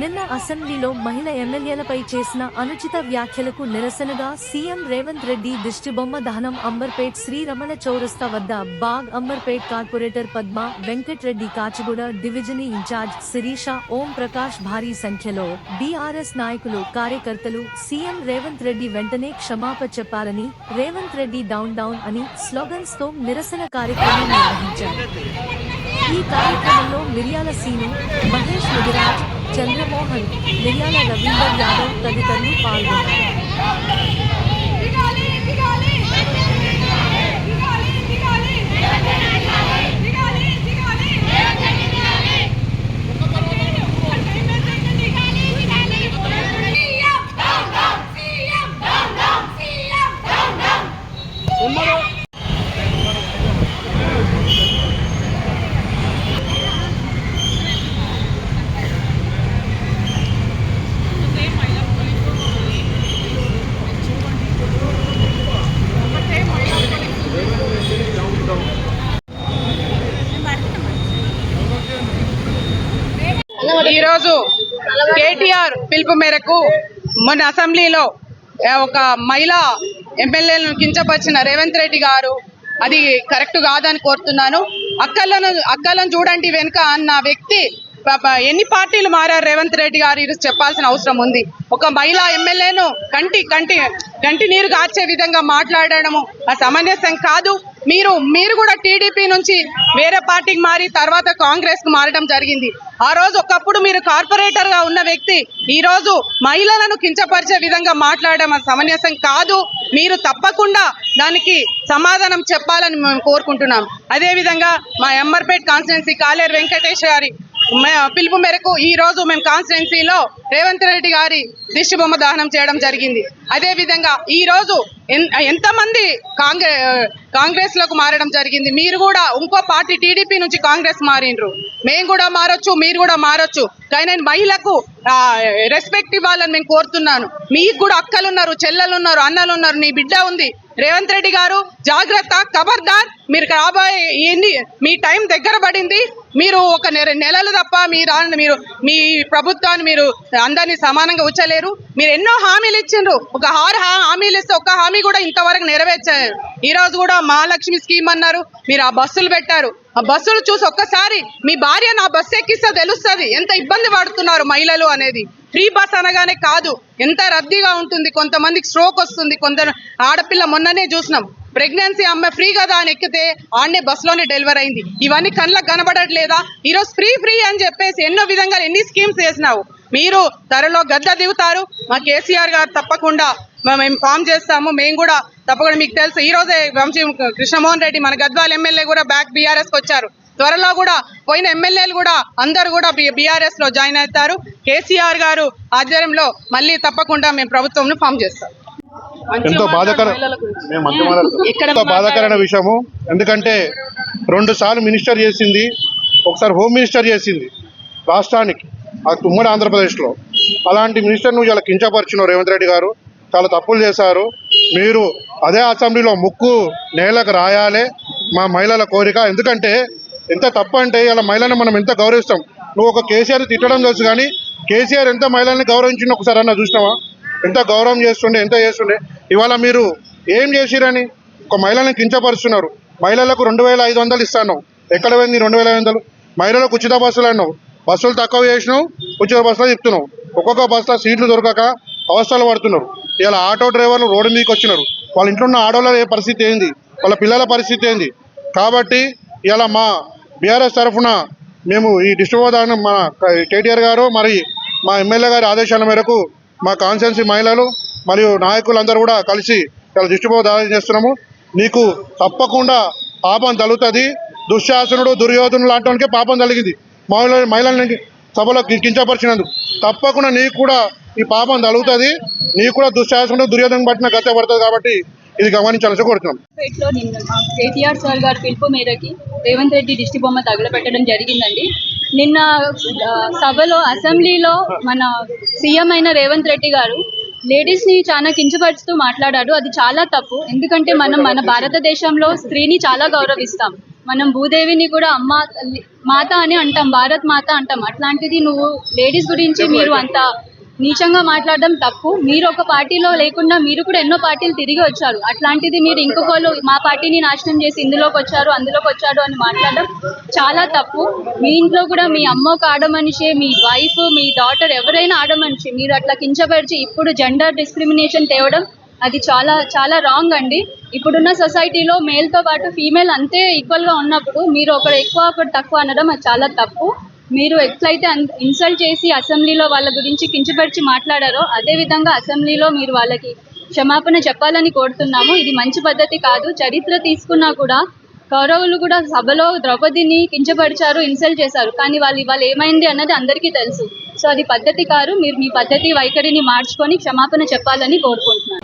నిన్న అసెంబ్లీలో మహిళ ఎమ్మెల్యేలపై చేసిన అనుచిత వ్యాఖ్యలకు నిరసనగా సీఎం రేవంత్ రెడ్డి దిష్టిబొమ్మ దహనం అంబర్పేట్ శ్రీ రమణ చౌరస్తా వద్ద Bagh Amberpet corporator Padma Venkatreddy Kachiguda division incharge Shirisha Om Prakash భారీ సంఖ్యలో బీఆర్ఎస్ నాయకులు కార్యకర్తలు సీఎం రేవంత్ రెడ్డి వెంటనే క్షమాపణ చెప్పాలని రేవంత్ రెడ్డి డౌన్ డౌన్ అని స్లోగన్స్ తో నిరసన కార్యక్రమం నిర్వహించారు। ఈ కార్యక్రమంలో మిర్యాల సీను, మహేష్ ముదిరాజ్, చంద్రమోహన్, మిర్యాల రవీందర్ యాదవ్ తదితరులు పాల్గొన్నారు। ఈరోజు కేటీఆర్ పిలుపు మేరకు మొన్న అసెంబ్లీలో ఒక మహిళా ఎమ్మెల్యేలను కించపరిచిన రేవంత్ రెడ్డి గారు అది కరెక్ట్ కాదని కోరుతున్నాను। అక్కలను చూడండి వెనుక అన్న వ్యక్తి ఎన్ని పార్టీలు మారారు రేవంత్ రెడ్డి గారు ఈరోజు చెప్పాల్సిన అవసరం ఉంది। ఒక మహిళా ఎమ్మెల్యేను కంటి నీరు గార్చే విధంగా మాట్లాడడము సమంజసం కాదు। మీరు కూడా టీడీపీ నుంచి వేరే పార్టీకి మారి తర్వాత కాంగ్రెస్ కు మారడం జరిగింది। ఆ రోజు ఒకప్పుడు మీరు కార్పొరేటర్ గా ఉన్న వ్యక్తి ఈ రోజు మహిళలను కించపరిచే విధంగా మాట్లాడడం సమంజసం కాదు। మీరు తప్పకుండా దానికి సమాధానం చెప్పాలని మేము కోరుకుంటున్నాం। అదే విధంగా మా అంబర్పేట్ కాన్స్టిట్యున్సీ కాలేరు వెంకటేష్ గారి పిలుపు మేరకు ఈ రోజు మేము కాన్స్టిట్యున్సీలో రేవంత్ రెడ్డి గారి దిష్టిబొమ్మ దహనం చేయడం జరిగింది। అదే విధంగా ఈ రోజు ఎంతమంది కాంగ్రెస్ లోకి మారడం జరిగింది। మీరు కూడా ఇంకో పార్టీ టీడీపీ నుంచి కాంగ్రెస్ మారిండ్రు, మేము కూడా మారొచ్చు, మీరు కూడా మారొచ్చు, కానీ నేను మహిళకు రెస్పెక్ట్ ఇవ్వాలని నేను కోరుతున్నాను। మీకు కూడా అక్కలు ఉన్నారు, చెల్లెలు ఉన్నారు, అన్నలు ఉన్నారు, నీ బిడ్డ ఉంది। రేవంత్ రెడ్డి గారు జాగ్రత్త, ఖబర్దార్, మీరు రాబోయే మీ టైం దగ్గర పడింది। మీరు ఒక నెలలు తప్ప మీరు మీ ప్రభుత్వాన్ని మీరు అందరినీ సమానంగా ఉంచలేరు। మీరు ఎన్నో హామీలు ఇచ్చిండ్రు, ఒక 6 హామీలు ఇస్తే ఒక్క హామీ కూడా ఇంతవరకు నెరవేర్చారు। ఈ రోజు కూడా మహాలక్ష్మి స్కీమ్ అన్నారు, మీరు ఆ బస్సులు పెట్టారు। ఆ బస్సులు చూసి ఒక్కసారి మీ భార్య నా బస్సు ఎక్కిస్తే తెలుస్తుంది ఎంత ఇబ్బంది పడుతున్నారు మహిళలు అనేది। ఫ్రీ బస్ అనగానే కాదు, ఎంత రద్దీగా ఉంటుంది, కొంతమందికి స్ట్రోక్ వస్తుంది, కొంత ఆడపిల్ల మొన్ననే చూసినాం ప్రెగ్నెన్సీ అమ్మాయి ఫ్రీ కదా అని ఎక్కితే ఆడనే బస్సులోనే డెలివరీ అయింది। ఇవన్నీ కళ్ళకు కనబడట్లేదా? ఈరోజు ఫ్రీ అని చెప్పేసి ఎన్నో విధంగా ఎన్ని స్కీమ్స్ చేసినావు। మీరు త్వరలో గద్ద దిగుతారు, మా కేసీఆర్ గారు తప్పకుండా మేము ఫామ్ చేస్తాము, మేము కూడా తప్పకుండా మీకు తెలుసు ఈ రోజే వంశీ కృష్ణమోహన్ రెడ్డి మన గద్వాల ఎమ్మెల్యే కూడా బ్యాక్ బీఆర్ఎస్ కి వచ్చారు। త్వరలో కూడా పోయిన ఎమ్మెల్యేలు కూడా అందరూ కూడా బీఆర్ఎస్ లో జాయిన్ అవుతారు। కేసీఆర్ గారు ఆధ్వర్యంలో మళ్ళీ తప్పకుండా మేము ప్రభుత్వం ఫామ్ చేస్తాం। ఎంతో బాధాకరమైన విషయము, ఎందుకంటే 2 సార్లు మినిస్టర్ చేసింది, ఒకసారి హోమ్ మినిస్టర్ చేసింది రాష్ట్రానికి, ఆ ఉమ్మడి ఆంధ్రప్రదేశ్లో। అలాంటి మినిస్టర్ నువ్వు ఇలా కించపరిచినావు రేవంత్ రెడ్డి గారు, చాలా తప్పులు చేశారు। మీరు అదే అసెంబ్లీలో ముక్కు నేలకు రాయాలే మా మహిళల కోరిక। ఎందుకంటే ఎంత తప్పు అంటే ఇలా మహిళలను మనం ఎంత గౌరవిస్తాం। నువ్వు ఒక కేసీఆర్ తిట్టడం తెలుసు, కానీ కేసీఆర్ ఎంత మహిళల్ని గౌరవించిందో ఒకసారి అన్న చూసినావా? ఎంత గౌరవం చేస్తుండే, ఎంత చేస్తుండే। ఇవాళ మీరు ఏం చేసిరని ఒక మహిళలను కించపరుస్తున్నారు। మహిళలకు 2500 ఇస్తాను, ఎక్కడ పోయింది 2500? మహిళలకు ఉచిత బస్సులు అన్నావు, బస్సులు తక్కువ చేసినావు, ఉచిత బస్సులో చెప్తున్నావు। ఒక్కొక్క బస్సులో సీట్లు దొరకక అవస్థలు పడుతున్నారు। ఇలా ఆటో డ్రైవర్లు రోడ్డు మీదకి వచ్చినారు, వాళ్ళ ఇంట్లో ఉన్న ఆడవాళ్ళ పరిస్థితి ఏంది, వాళ్ళ పిల్లల పరిస్థితి ఏంది? కాబట్టి ఇలా మా బీఆర్ఎస్ తరఫున మేము ఈ డిస్ట్రిబ్యూషన్ మా కేటీఆర్ గారు మరి మా ఎమ్మెల్యే గారి ఆదేశాల మేరకు మా కాన్స్టిట్యున్సీ మహిళలు మరియు నాయకులందరూ కూడా కలిసి చాలా డిస్ట్రిబ్యూషన్ చేస్తున్నాము। నీకు తప్పకుండా పాపం తగులుతుంది। దుశ్శాసనుడు దుర్యోధనుడు లాంటి పాపం తగిలింది మహిళల్ని సభలో కించపరిచినందుకు, తప్పకుండా నీకు కూడా ఈ పాపం తగులుతుంది, నీకు కూడా దుశ్శాసనుడు దుర్యోధను పట్టిన గత పడుతుంది। కాబట్టి ఇది గమనించాలని కోరుతున్నాం। కేటీఆర్ సార్ గారి పిలుపు మేరకి రేవంత్ రెడ్డి దిష్టి బొమ్మ తగలబెట్టడం జరిగిందండి। నిన్న సభలో అసెంబ్లీలో మన సీఎం అయిన రేవంత్ రెడ్డి గారు లేడీస్ ని చాలా కించపరుస్తూ మాట్లాడారు। అది చాలా తప్పు, ఎందుకంటే మనం మన భారతదేశంలో స్త్రీని చాలా గౌరవిస్తాం। మనం భూదేవిని కూడా అమ్మ మాత అని అంటాం, భారత్ మాత అంటాం. అట్లాంటిది నువ్వు లేడీస్ గురించి మీరు అంత నీచంగా మాట్లాడడం తప్పు. మీరు ఒక పార్టీలో లేకుండా మీరు కూడా ఎన్నో పార్టీలు తిరిగి వచ్చారు. అట్లాంటిది మీరు ఇంకొకరు మా పార్టీని నాశనం చేసి ఇందులోకి వచ్చారు అందులోకి వచ్చారు అని మాట్లాడడం చాలా తప్పు. మీ ఇంట్లో కూడా మీ అమ్మ ఒక ఆడమనిషే, మీ వైఫ్ మీ డాటర్ ఎవరైనా ఆడమనిషి. మీరు అట్లా కించపరిచి ఇప్పుడు జెండర్ డిస్క్రిమినేషన్ తేవడం అది చాలా చాలా రాంగ్ అండి. ఇప్పుడున్న సొసైటీలో మేల్తో పాటు ఫీమేల్ అంతే ఈక్వల్గా ఉన్నప్పుడు మీరు ఒకరు ఎక్కువ ఒకరు తక్కువ అనడం అది చాలా తప్పు. మీరు ఎట్లయితే ఇన్సల్ట్ చేసి అసెంబ్లీలో వాళ్ళ గురించి కించపరిచి మాట్లాడారో అదే విధంగా అసెంబ్లీలో మీరు వాళ్ళకి క్షమాపణ చెప్పాలని కోరుతున్నాము. ఇది మంచి పద్ధతి కాదు. చరిత్ర తీసుకున్నా కూడా కౌరవులు కూడా సభలో ద్రౌపదిని కించపరిచారు, ఇన్సల్ట్ చేశారు. కానీ వాళ్ళు ఏమైంది అన్నది అందరికీ తెలుసు. సో అది పద్ధతి కాదు. మీరు మీ పద్ధతి వైఖరిని మార్చుకొని క్షమాపణ చెప్పాలని కోరుకుంటున్నాను.